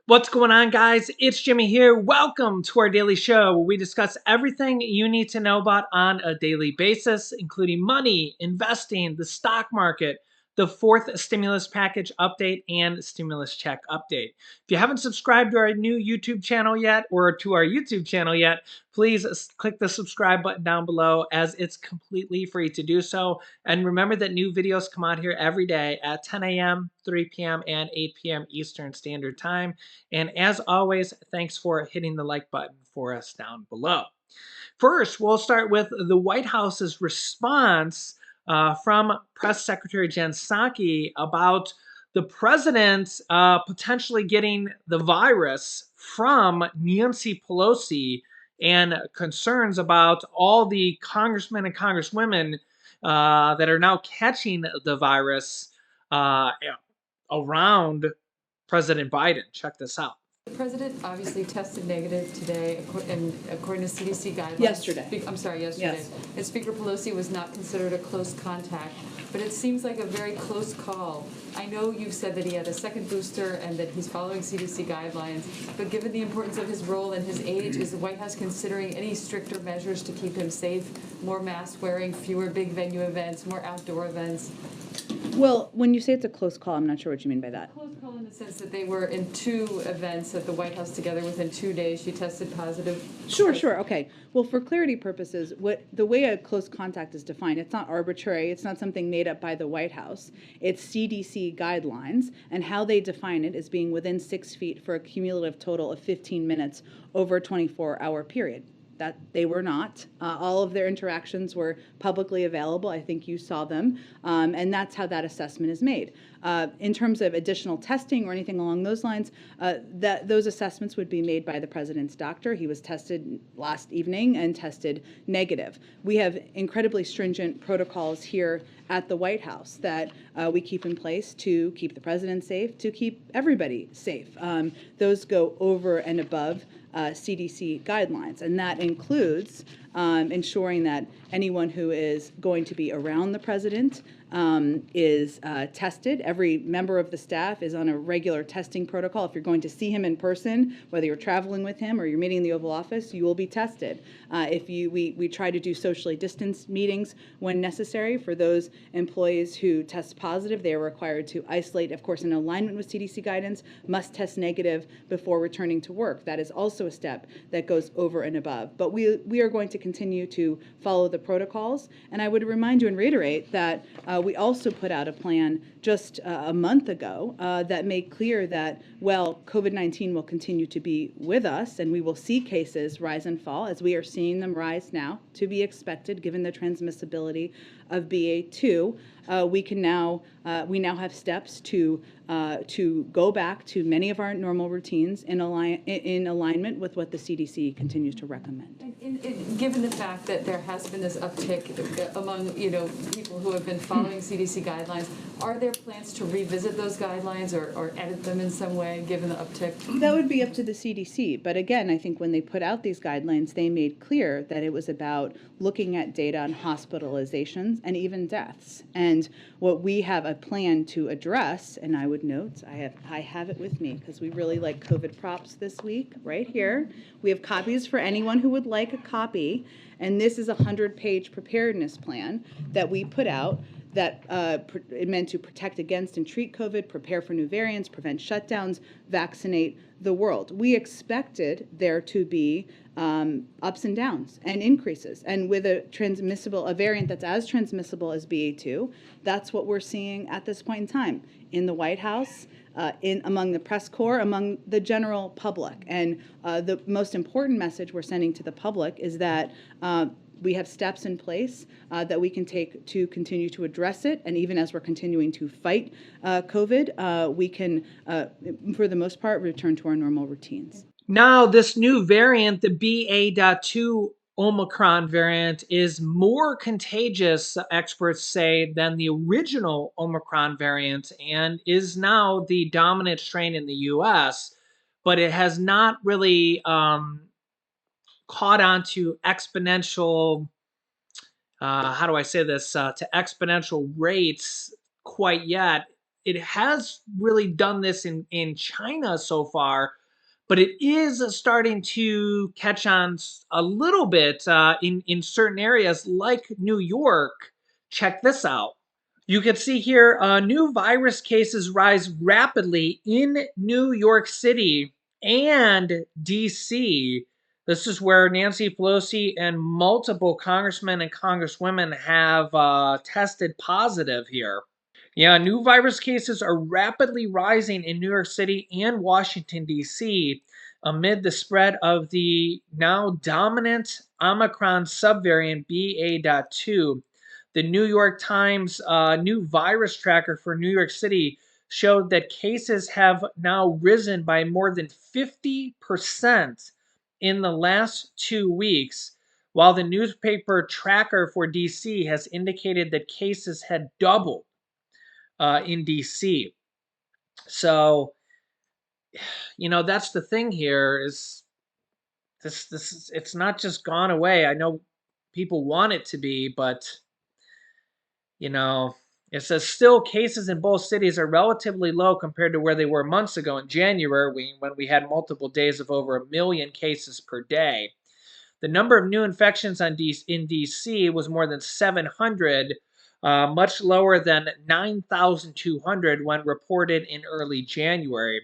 What's going on, guys? It's Jimmy here. Welcome to our daily show where we discuss everything you need to know about on a daily basis, including money, investing, the stock market, the fourth stimulus package update, and stimulus check update. If you haven't subscribed to our new YouTube channel yet or to our YouTube channel yet, please click the subscribe button down below as it's completely free to do so. And remember that new videos come out here every day at 10 a.m., 3 p.m., and 8 p.m. Eastern Standard Time. And as always, thanks for hitting the like button for us down below. First, we'll start with the White House's response from Press Secretary Jen Psaki about the president potentially getting the virus from Nancy Pelosi and concerns about all the congressmen and congresswomen that are now catching the virus around President Biden. Check this out. The president obviously tested negative today, and according to CDC guidelines. Yesterday. I'm sorry, yesterday. Yes. And Speaker Pelosi was not considered a close contact, but it seems like a very close call. I know you've said that he had a second booster and that he's following CDC guidelines, but given the importance of his role and his age, is the White House considering any stricter measures to keep him safe? More mask wearing, fewer big venue events, more outdoor events? Well, when you say it's a close call, I'm not sure what you mean by that. Close call in the sense that they were in two events at the White House together within 2 days. She tested positive. Sure, okay. Well, for clarity purposes, the way a close contact is defined, it's not arbitrary, it's not something made up by the White House. It's CDC guidelines, and how they define it is being within 6 feet for a cumulative total of 15 minutes over a 24-hour period. That they were not. All of their interactions were publicly available. I think you saw them. And that's how that assessment is made. In terms of additional testing or anything along those lines, those assessments would be made by the president's doctor. He was tested last evening and tested negative. We have incredibly stringent protocols here at the White House that we keep in place to keep the president safe, to keep everybody safe. Those go over and above CDC guidelines, and that includes ensuring that anyone who is going to be around the president is tested. Every member of the staff is on a regular testing protocol. If you're going to see him in person, whether you're traveling with him or you're meeting in the Oval Office, you will be tested. We try to do socially distanced meetings when necessary. For those employees who test positive, they are required to isolate, of course, in alignment with CDC guidance, must test negative before returning to work. That is also a step that goes over and above. But we are going to continue to follow the protocols. And I would remind you and reiterate that we also put out a plan just a month ago that made clear that, well, COVID-19 will continue to be with us, and we will see cases rise and fall, as we are seeing them rise now, to be expected given the transmissibility of BA2. We now have steps to go back to many of our normal routines in alignment with what the CDC continues to recommend. Given the fact that there has been this uptick among people who have been following CDC guidelines, are there plans to revisit those guidelines or edit them in some way, given the uptick? That would be up to the CDC. But again, I think when they put out these guidelines, they made clear that it was about looking at data on hospitalizations and even deaths. And what we have a plan to address, and I would note, I have it with me because we really like COVID props this week, right here. We have copies for anyone who would like a copy. And this is a 100-page preparedness plan that we put out that it meant to protect against and treat COVID, prepare for new variants, prevent shutdowns, vaccinate the world. We expected there to be ups and downs and increases. And with a variant that's as transmissible as BA2, that's what we're seeing at this point in time in the White House, among the press corps, among the general public. And the most important message we're sending to the public is that we have steps in place that we can take to continue to address it. And even as we're continuing to fight COVID, we can, for the most part, return to our normal routines. Now, this new variant, the BA.2 Omicron variant, is more contagious, experts say, than the original Omicron variant and is now the dominant strain in the US, but it has not really caught on to exponential, how do I say this, to exponential rates quite yet it has really done this in China so far, but it is starting to catch on a little bit in certain areas like New York. Check this out. You can see here new virus cases rise rapidly in New York City and DC. This is where Nancy Pelosi and multiple congressmen and congresswomen have tested positive here. Yeah, new virus cases are rapidly rising in New York City and Washington, D.C., amid the spread of the now dominant Omicron subvariant BA.2. The New York Times new virus tracker for New York City showed that cases have now risen by more than 50% in the last 2 weeks, while the newspaper tracker for DC has indicated that cases had doubled in DC. So, that's the thing here is it's not just gone away. I know people want it to be, but you know, it says still cases in both cities are relatively low compared to where they were months ago in January when we had multiple days of over 1 million cases per day. The number of new infections in DC was more than 700, much lower than 9,200 when reported in early January.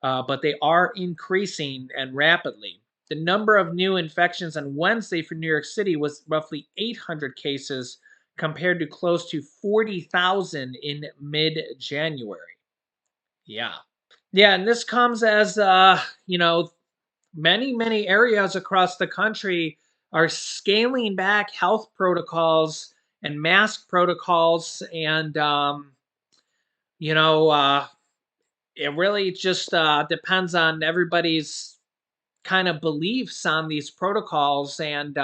But they are increasing and rapidly. The number of new infections on Wednesday for New York City was roughly 800 cases compared to close to 40,000 in mid January. Yeah. Yeah, and this comes as, many areas across the country are scaling back health protocols and mask protocols, and you know it really just depends on everybody's kind of beliefs on these protocols. And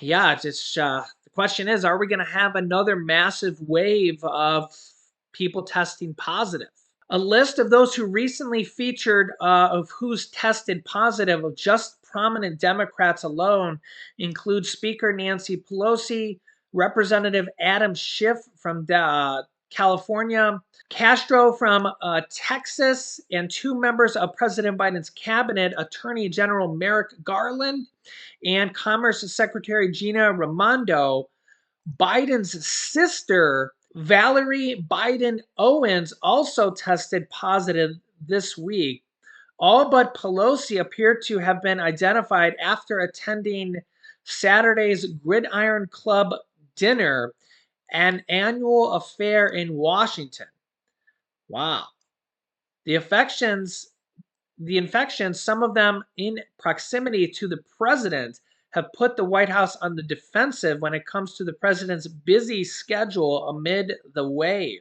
yeah, just the question is, are we going to have another massive wave of people testing positive? A list of those who recently featured of who's tested positive of just prominent Democrats alone includes Speaker Nancy Pelosi, Representative Adam Schiff from California, Castro from Texas, and two members of President Biden's cabinet, Attorney General Merrick Garland and Commerce Secretary Gina Raimondo. Biden's sister, Valerie Biden Owens, also tested positive this week. All but Pelosi appear to have been identified after attending Saturday's Gridiron Club dinner, an annual affair in Washington. Wow. The infections, some of them in proximity to the president, have put the White House on the defensive when it comes to the president's busy schedule amid the wave.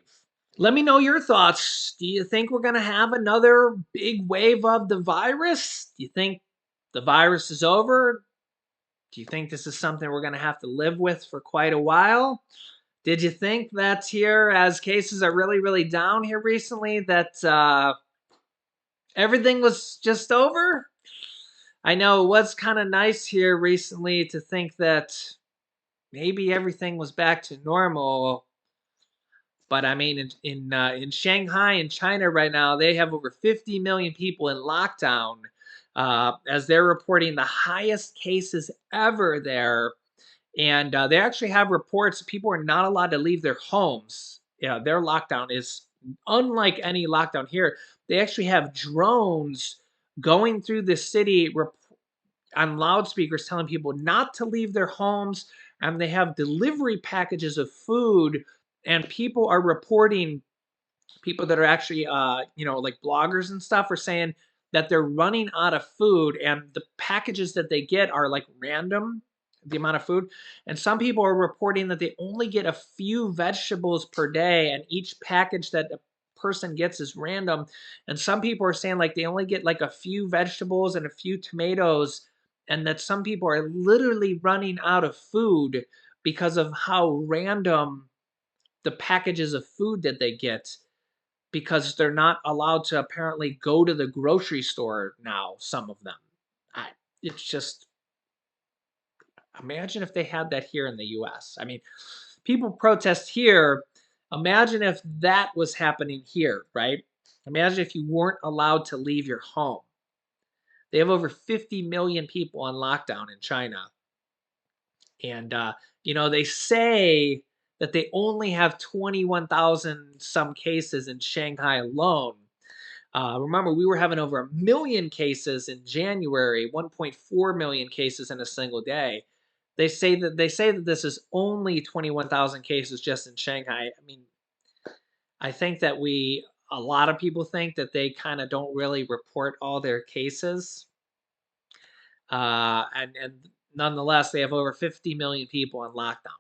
Let me know your thoughts. Do you think we're going to have another big wave of the virus? Do you think the virus is over? Do you think this is something we're going to have to live with for quite a while? Did you think that here, as cases are really, really down here recently, that everything was just over? I know it was kind of nice here recently to think that maybe everything was back to normal. But I mean, in Shanghai in China right now, they have over 50 million people in lockdown, as they're reporting the highest cases ever there. And they actually have reports people are not allowed to leave their homes. Yeah, their lockdown is unlike any lockdown here. They actually have drones going through the city on loudspeakers telling people not to leave their homes, and they have delivery packages of food, and people are reporting, people that are actually like bloggers and stuff are saying that they're running out of food, and the packages that they get are like random, the amount of food. And some people are reporting that they only get a few vegetables per day, and each package that a person gets is random. And some people are saying like they only get like a few vegetables and a few tomatoes, and that some people are literally running out of food because of how random the packages of food that they get, because they're not allowed to apparently go to the grocery store now, some of them. I, it's just, imagine if they had that here in the US. I mean, people protest here Imagine if that was happening here, right? Imagine if you weren't allowed to leave your home. They have over 50 million people on lockdown in China. And, they say that they only have 21,000 some cases in Shanghai alone. Remember, we were having over a million cases in January, 1.4 million cases in a single day. They say that this is only 21,000 cases just in Shanghai. I mean, I think that a lot of people think that they kind of don't really report all their cases. And nonetheless, they have over 50 million people on lockdown.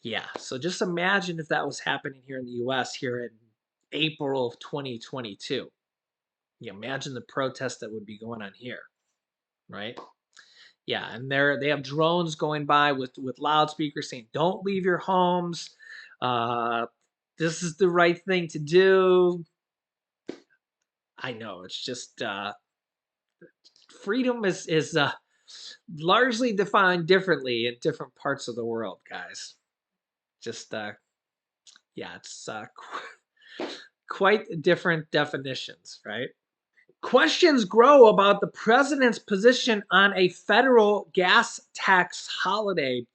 Yeah, so just imagine if that was happening here in the US here in April of 2022. You imagine the protests that would be going on here, right? Yeah, and they have drones going by with loudspeakers saying, "Don't leave your homes. Uh, this is the right thing to do." I know it's just freedom is largely defined differently in different parts of the world, guys. Just yeah, it's quite different definitions, right? Questions grow about the president's position on a federal gas tax holiday.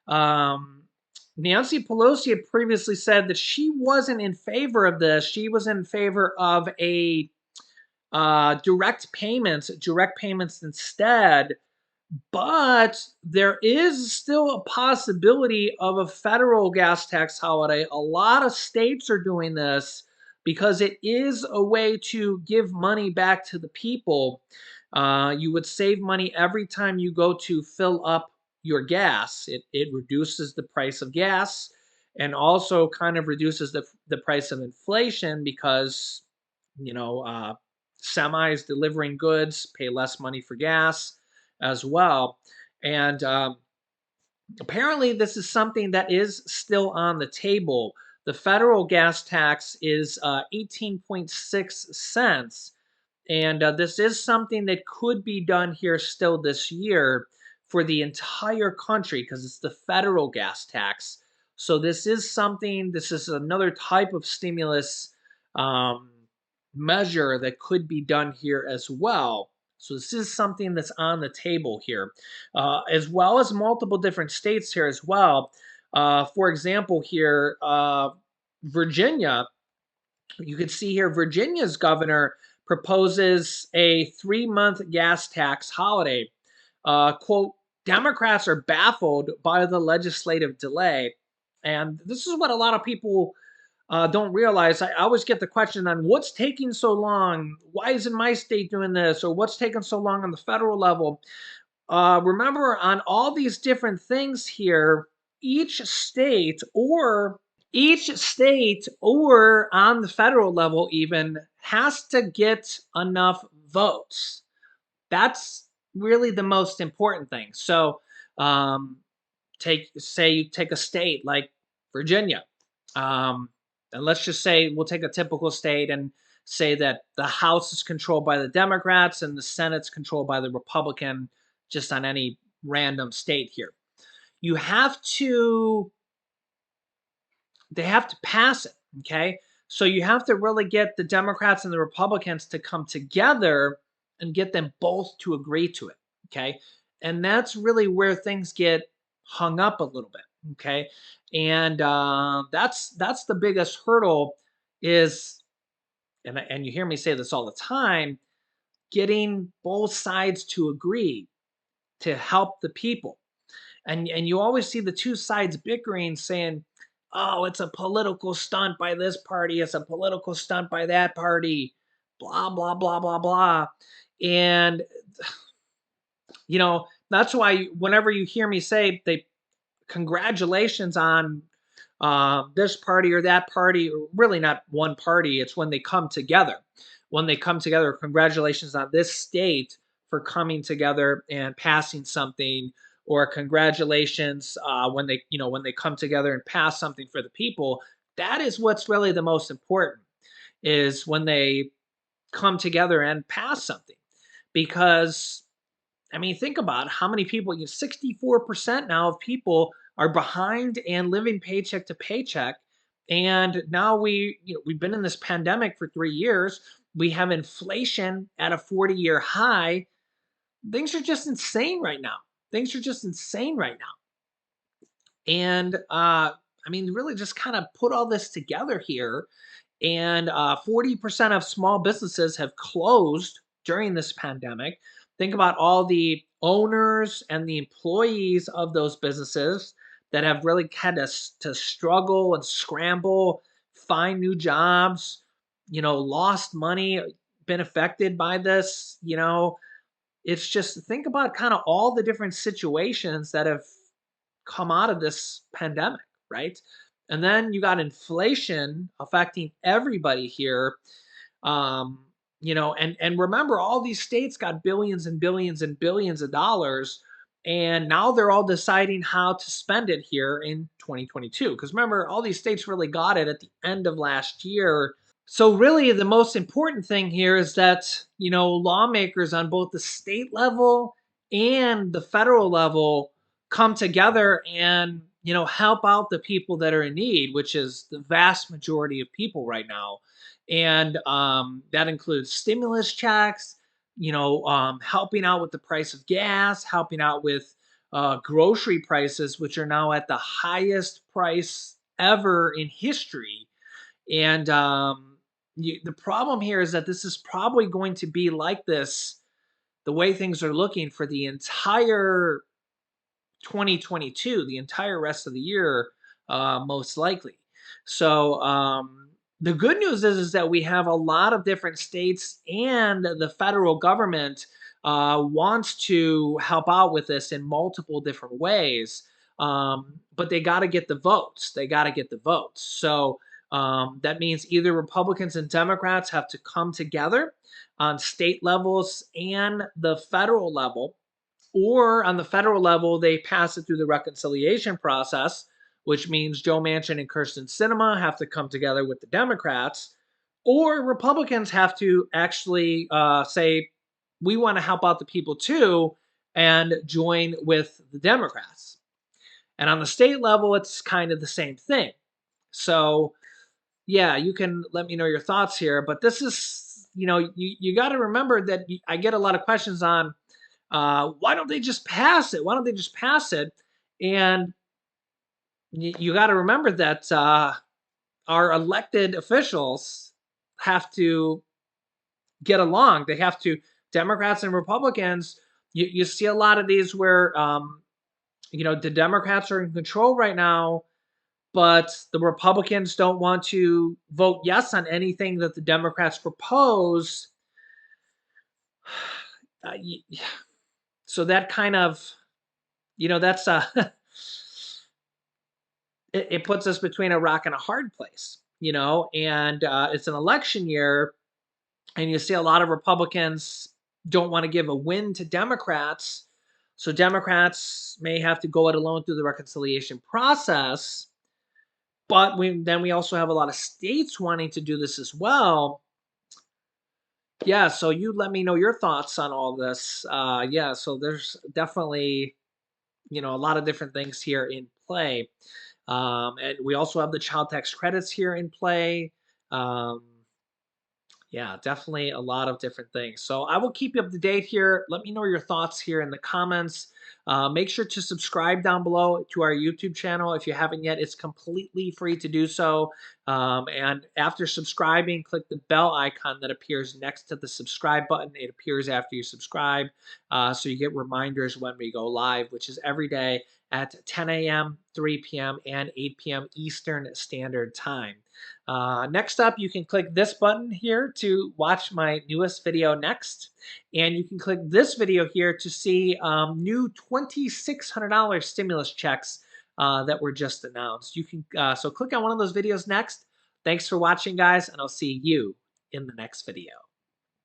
Um, Nancy Pelosi had previously said that she wasn't in favor of this. She was in favor of a direct payments instead. But there is still a possibility of a federal gas tax holiday. A lot of states are doing this because it is a way to give money back to the people. You would save money every time you go to fill up your gas. It reduces the price of gas and also kind of reduces the price of inflation because, you know, uh, semis delivering goods pay less money for gas as well. And apparently, this is something that is still on the table. The federal gas tax is 18.6 cents. And this is something that could be done here still this year for the entire country because it's the federal gas tax. So this is another type of stimulus um, measure that could be done here as well. So this is something that's on the table here, as well as multiple different states here as well. For example, here, Virginia, you can see here Virginia's governor proposes a 3-month gas tax holiday. Quote, Democrats are baffled by the legislative delay. And this is what a lot of people don't realize. I always get the question on what's taking so long? Why isn't my state doing this? Or what's taking so long on the federal level? Remember, on all these different things here, each state or each state or on the federal level even has to get enough votes. That's really the most important thing. So, um, you take a state like Virginia, um, and let's just say we'll take a typical state and say that the House is controlled by the Democrats and the Senate's controlled by the Republican, just on any random state here. You have to they have to pass it. Okay. So you have to really get the Democrats and the Republicans to come together and get them both to agree to it. Okay. And that's really where things get hung up a little bit. Okay. And that's the biggest hurdle is, and you hear me say this all the time, getting both sides to agree to help the people. And you always see the two sides bickering saying, "Oh, it's a political stunt by this party, it's a political stunt by that party, blah blah blah blah blah." And that's why whenever you hear me say they congratulations on this party or that party, or really not one party, it's when they come together. When they come together, congratulations on this state for coming together and passing something, or congratulations when they come together and pass something for the people. That is what's really the most important, is when they come together and pass something. Because I mean, think about how many people, 64% now of people are behind and living paycheck to paycheck. And now we've been in this pandemic for 3 years. We have inflation at a 40-year high. Things are just insane right now. Things are just insane right now. And I mean, really just kind of put all this together here. And 40% of small businesses have closed during this pandemic. Think about all the owners and the employees of those businesses that have really had to struggle and scramble, find new jobs, lost money, been affected by this. It's just think about kind of all the different situations that have come out of this pandemic, right? And then you got inflation affecting everybody here. Um, and remember, all these states got billions and billions and billions of dollars, and now they're all deciding how to spend it here in 2022. Because remember, all these states really got it at the end of last year. So really the most important thing here is that, lawmakers on both the state level and the federal level come together and, help out the people that are in need, which is the vast majority of people right now. And that includes stimulus checks, helping out with the price of gas, helping out with grocery prices, which are now at the highest price ever in history. And the problem here is that this is probably going to be like this, the way things are looking for the entire 2022, the entire rest of the year, most likely. So the good news is that we have a lot of different states and the federal government wants to help out with this in multiple different ways. But they got to get the votes. They got to get the votes. So that means either Republicans and Democrats have to come together on state levels and the federal level, or on the federal level, they pass it through the reconciliation process, which means Joe Manchin and Kirsten Sinema have to come together with the Democrats, or Republicans have to actually say, we want to help out the people too, and join with the Democrats. And on the state level, it's kind of the same thing. So, yeah, you can let me know your thoughts here, but this is, you got to remember that I get a lot of questions on why don't they just pass it? Why don't they just pass it? And you got to remember that our elected officials have to get along. They have to, Democrats and Republicans, you see a lot of these where, the Democrats are in control right now, but the Republicans don't want to vote yes on anything that the Democrats propose. So that kind of, that's it puts us between a rock and a hard place, and it's an election year, and you see a lot of Republicans don't want to give a win to Democrats. So Democrats may have to go it alone through the reconciliation process. But we also have a lot of states wanting to do this as well. Yeah, so you let me know your thoughts on all this. Yeah, so there's definitely, a lot of different things here in play. And we also have the child tax credits here in play. Um, yeah, definitely a lot of different things. So I will keep you up to date here. Let me know your thoughts here in the comments. Make sure to subscribe down below to our YouTube channel if you haven't yet. It's completely free to do so. And after subscribing, click the bell icon that appears next to the subscribe button. It appears after you subscribe, so you get reminders when we go live, which is every day at 10 a.m., 3 p.m., and 8 p.m. Eastern Standard Time. Next up, you can click this button here to watch my newest video next. And you can click this video here to see new $2,600 stimulus checks that were just announced. You can so click on one of those videos next. Thanks for watching, guys, and I'll see you in the next video.